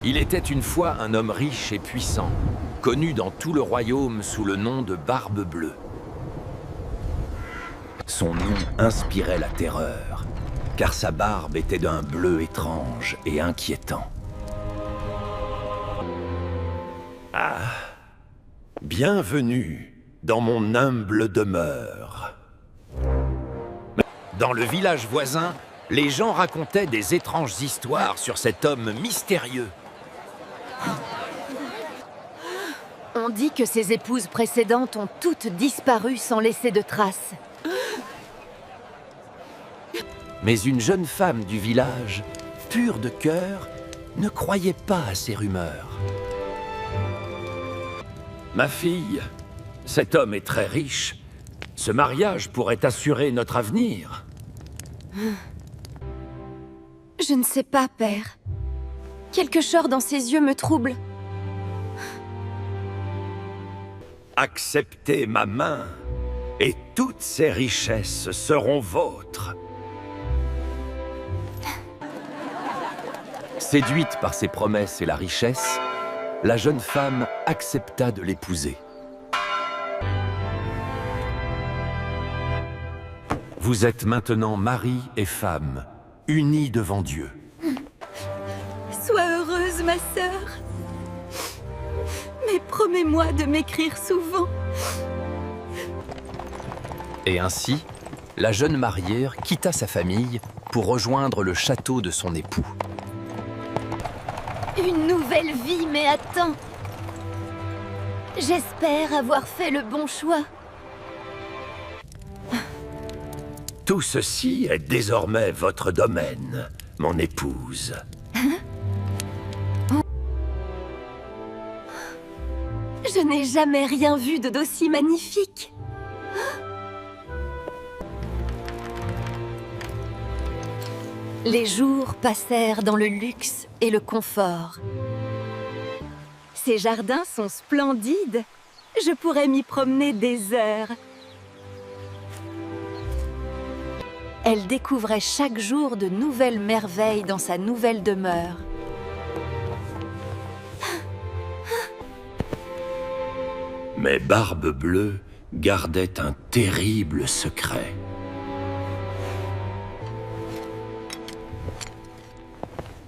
Il était une fois un homme riche et puissant, connu dans tout le royaume sous le nom de Barbe Bleue. Son nom inspirait la terreur, car sa barbe était d'un bleu étrange et inquiétant. Ah, bienvenue dans mon humble demeure. Dans le village voisin, les gens racontaient des étranges histoires sur cet homme mystérieux. On dit que ses épouses précédentes ont toutes disparu sans laisser de traces. Mais une jeune femme du village, pure de cœur, ne croyait pas à ces rumeurs. Ma fille, cet homme est très riche. Ce mariage pourrait assurer notre avenir. Je ne sais pas, père. Quelque chose dans ses yeux me trouble. Acceptez ma main, et toutes ces richesses seront vôtres. Séduite par ses promesses et la richesse, la jeune femme accepta de l'épouser. Vous êtes maintenant mari et femme, unis devant Dieu. Sois heureuse, ma sœur. Mais promets-moi de m'écrire souvent. Et ainsi, la jeune mariée quitta sa famille pour rejoindre le château de son époux. Une nouvelle vie m'attend. J'espère avoir fait le bon choix. Tout ceci est désormais votre domaine, mon épouse. Je n'ai jamais rien vu de d'aussi magnifique. Les jours passèrent dans le luxe et le confort. Ces jardins sont splendides. Je pourrais m'y promener des heures. Elle découvrait chaque jour de nouvelles merveilles dans sa nouvelle demeure. Mais Barbe Bleue gardait un terrible secret.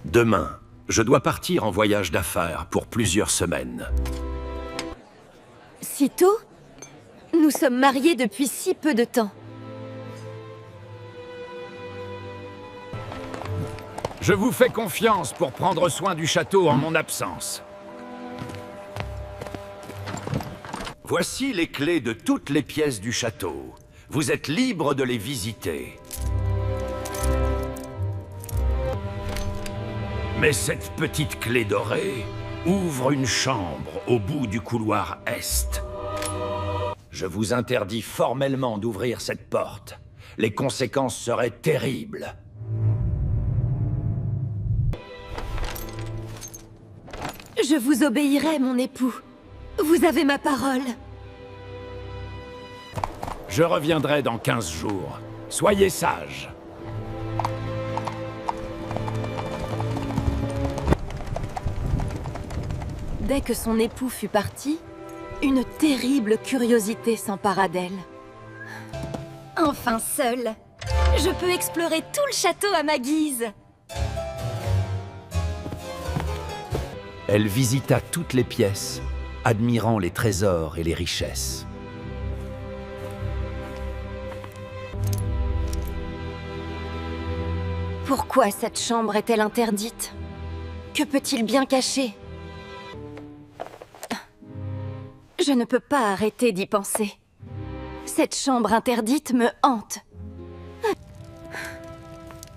Demain, je dois partir en voyage d'affaires pour plusieurs semaines. Si tôt? Nous sommes mariés depuis si peu de temps. Je vous fais confiance pour prendre soin du château en mon absence. Voici les clés de toutes les pièces du château. Vous êtes libre de les visiter. Mais cette petite clé dorée ouvre une chambre au bout du couloir est. Je vous interdis formellement d'ouvrir cette porte. Les conséquences seraient terribles. Je vous obéirai, mon époux. Vous avez ma parole. Je reviendrai dans 15 jours. Soyez sages. Dès que son époux fut parti, une terrible curiosité s'empara d'elle. Enfin seule, je peux explorer tout le château à ma guise. Elle visita toutes les pièces, admirant les trésors et les richesses. Pourquoi cette chambre est-elle interdite? Que peut-il bien cacher? Je ne peux pas arrêter d'y penser. Cette chambre interdite me hante.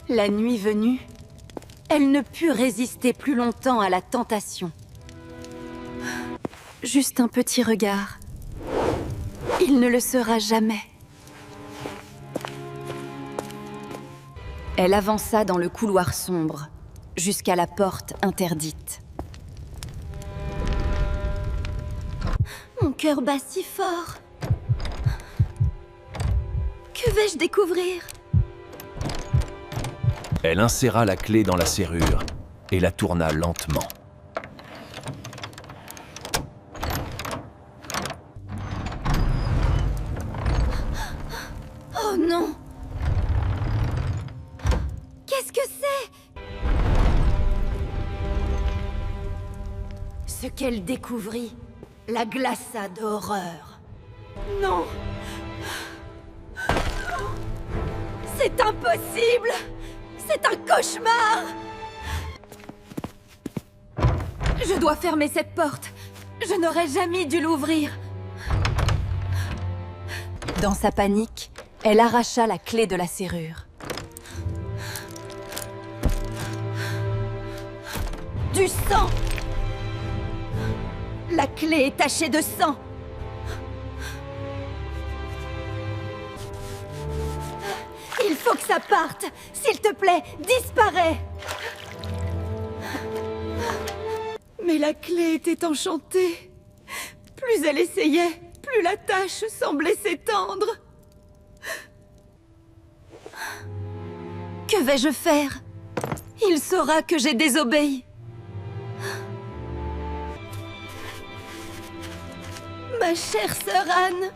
La nuit venue, elle ne put résister plus longtemps à la tentation. Juste un petit regard. Il ne le sera jamais. Elle avança dans le couloir sombre, jusqu'à la porte interdite. Mon cœur bat si fort. Que vais-je découvrir? Elle inséra la clé dans la serrure et la tourna lentement. Ce qu'elle découvrit la glaça d'horreur. Non! C'est impossible! C'est un cauchemar! Je dois fermer cette porte. Je n'aurais jamais dû l'ouvrir. Dans sa panique, elle arracha la clé de la serrure. Du sang! La clé est tachée de sang! Il faut que ça parte! S'il te plaît, disparais! Mais la clé était enchantée. Plus elle essayait, plus la tâche semblait s'étendre. Que vais-je faire? Il saura que j'ai désobéi. Ma chère sœur Anne,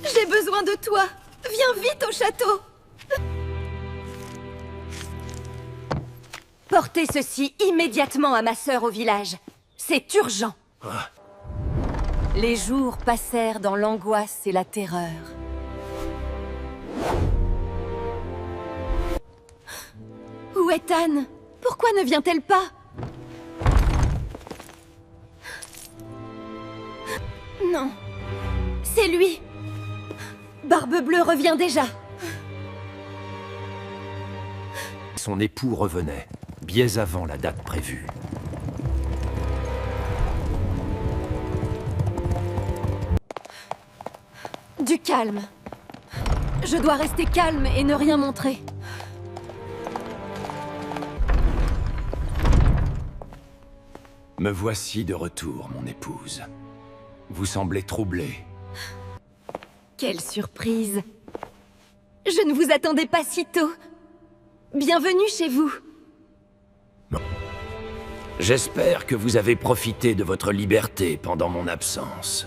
j'ai besoin de toi. Viens vite au château. Portez ceci immédiatement à ma sœur au village. C'est urgent. Les jours passèrent dans l'angoisse et la terreur. Où est Anne? Pourquoi ne vient-elle pas? Non. C'est lui. Barbe Bleue revient déjà. Son époux revenait, bien avant la date prévue. Du calme. Je dois rester calme et ne rien montrer. Me voici de retour, mon épouse. Vous semblez troublée. Quelle surprise! Je ne vous attendais pas si tôt. Bienvenue chez vous. J'espère que vous avez profité de votre liberté pendant mon absence.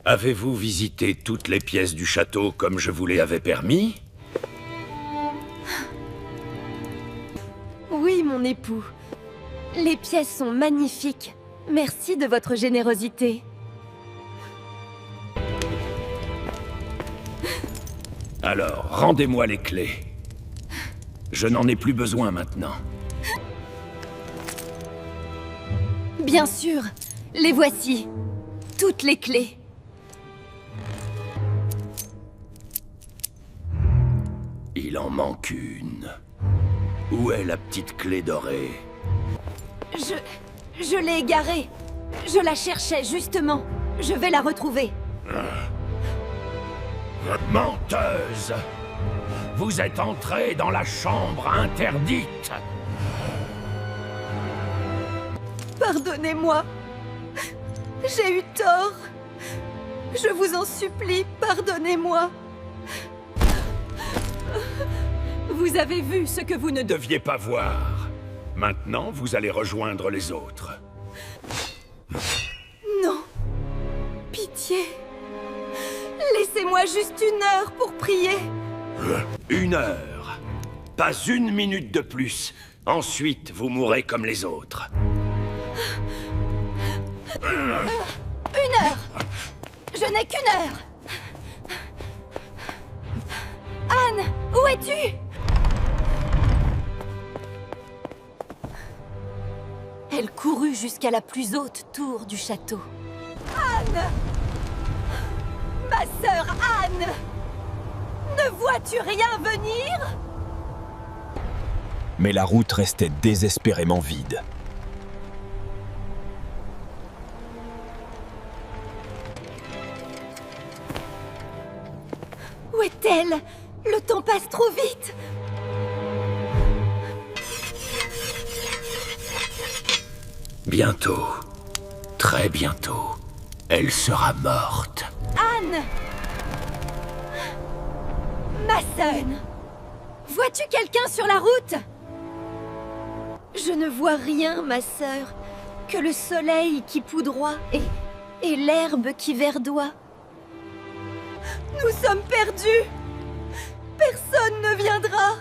Avez-vous visité toutes les pièces du château comme je vous les avais permis? Oui, mon époux. Les pièces sont magnifiques. Merci de votre générosité. Alors, rendez-moi les clés. Je n'en ai plus besoin maintenant. Bien sûr, les voici. Toutes les clés. Il en manque une. Où est la petite clé dorée? Je l'ai égarée. Je la cherchais, justement. Je vais la retrouver. Menteuse! Vous êtes entrée dans la chambre interdite! Pardonnez-moi. J'ai eu tort. Je vous en supplie, pardonnez-moi. Vous avez vu ce que vous ne Deviez pas voir. Maintenant, vous allez rejoindre les autres. Non. Pitié. Laissez-moi juste 1 heure pour prier. 1 heure. Pas 1 minute de plus. Ensuite, vous mourrez comme les autres. 1 heure. Je n'ai qu'1 heure. Anne, où es-tu? Elle courut jusqu'à la plus haute tour du château. Anne! Ma sœur Anne! Ne vois-tu rien venir? Mais la route restait désespérément vide. Où est-elle? Le temps passe trop vite! Bientôt, très bientôt, elle sera morte. Anne! Ma sœur! Vois-tu quelqu'un sur la route? Je ne vois rien, ma sœur, que le soleil qui poudroie et l'herbe qui verdoie. Nous sommes perdus! Personne ne viendra!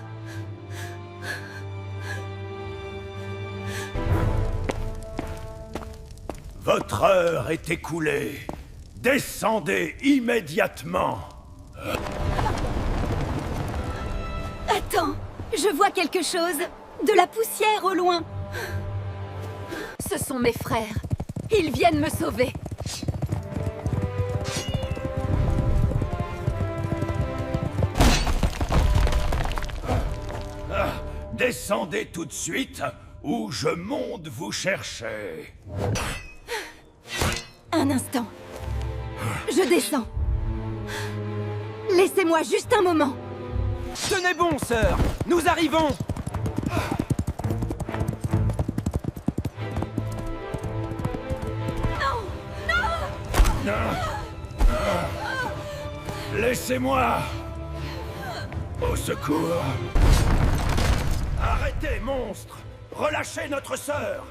Votre heure est écoulée. Descendez immédiatement. Attends, je vois quelque chose. De la poussière au loin. Ce sont mes frères. Ils viennent me sauver. Descendez tout de suite, ou je monte vous chercher. Un instant. Je descends. Laissez-moi juste un moment. Tenez bon, sœur. Nous arrivons. Laissez-moi. Au secours. Arrêtez, monstre. Relâchez notre sœur.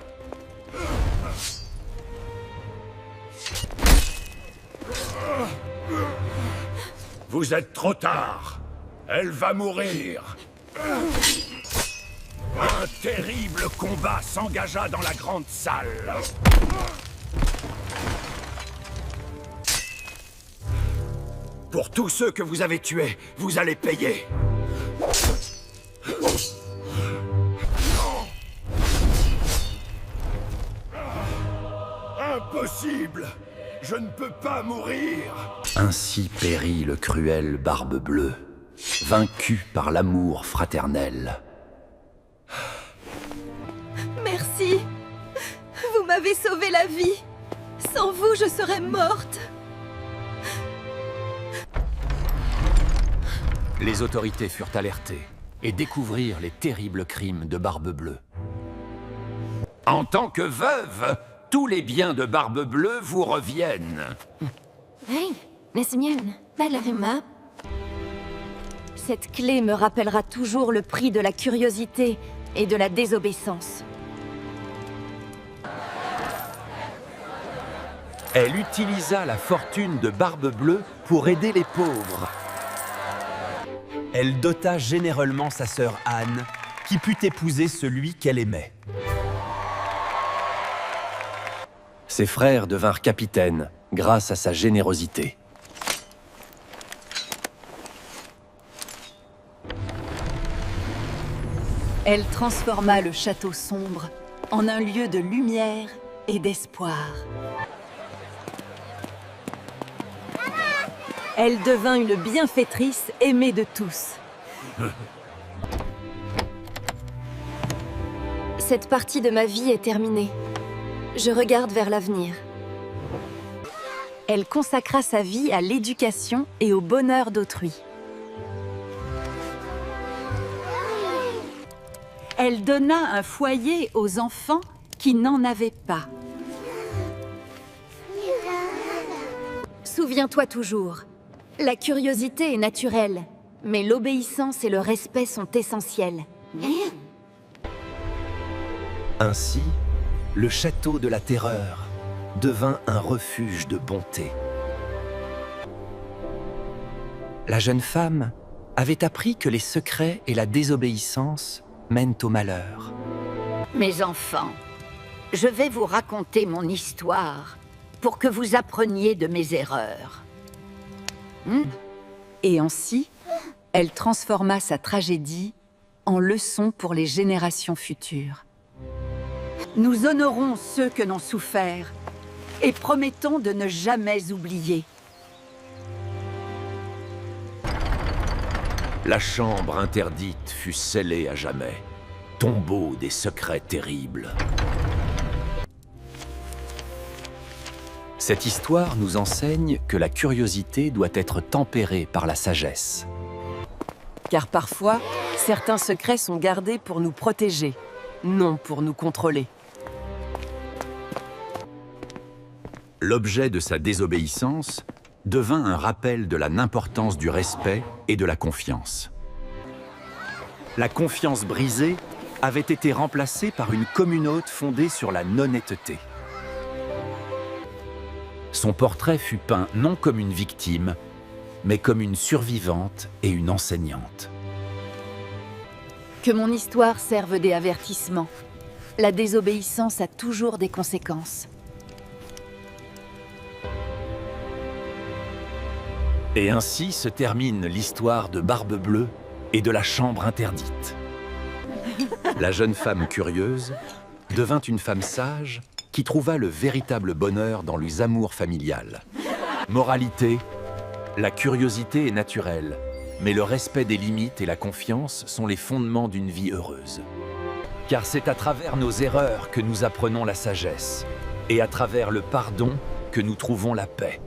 Vous êtes trop tard. Elle va mourir. Un terrible combat s'engagea dans la grande salle. Pour tous ceux que vous avez tués, vous allez payer. Impossible! Je ne peux pas mourir! Ainsi périt le cruel Barbe Bleue, vaincu par l'amour fraternel. Merci. Vous m'avez sauvé la vie. Sans vous, je serais morte. Les autorités furent alertées et découvrirent les terribles crimes de Barbe Bleue. En tant que veuve, tous les biens de Barbe Bleue vous reviennent. Hey, cette clé me rappellera toujours le prix de la curiosité et de la désobéissance. Elle utilisa la fortune de Barbe Bleue pour aider les pauvres. Elle dota généreusement sa sœur Anne, qui put épouser celui qu'elle aimait. Ses frères devinrent capitaines grâce à sa générosité. Elle transforma le château sombre en un lieu de lumière et d'espoir. Elle devint une bienfaitrice aimée de tous. Cette partie de ma vie est terminée. Je regarde vers l'avenir. Elle consacra sa vie à l'éducation et au bonheur d'autrui. Elle donna un foyer aux enfants qui n'en avaient pas. Souviens-toi toujours, la curiosité est naturelle, mais l'obéissance et le respect sont essentiels. Ainsi, le château de la terreur devint un refuge de bonté. La jeune femme avait appris que les secrets et la désobéissance mènent au malheur. Mes enfants, je vais vous raconter mon histoire pour que vous appreniez de mes erreurs. Et ainsi, elle transforma sa tragédie en leçon pour les générations futures. Nous honorons ceux que n'ont souffert et promettons de ne jamais oublier. La chambre interdite fut scellée à jamais. Tombeau des secrets terribles. Cette histoire nous enseigne que la curiosité doit être tempérée par la sagesse. Car parfois, certains secrets sont gardés pour nous protéger, non pour nous contrôler. L'objet de sa désobéissance devint un rappel de l'importance du respect et de la confiance. La confiance brisée avait été remplacée par une communauté fondée sur la non-honnêteté. Son portrait fut peint non comme une victime, mais comme une survivante et une enseignante. Que mon histoire serve des avertissements. La désobéissance a toujours des conséquences. Et ainsi se termine l'histoire de Barbe Bleue et de la chambre interdite. La jeune femme curieuse devint une femme sage qui trouva le véritable bonheur dans les amours familiales. Moralité, la curiosité est naturelle, mais le respect des limites et la confiance sont les fondements d'une vie heureuse. Car c'est à travers nos erreurs que nous apprenons la sagesse, et à travers le pardon que nous trouvons la paix.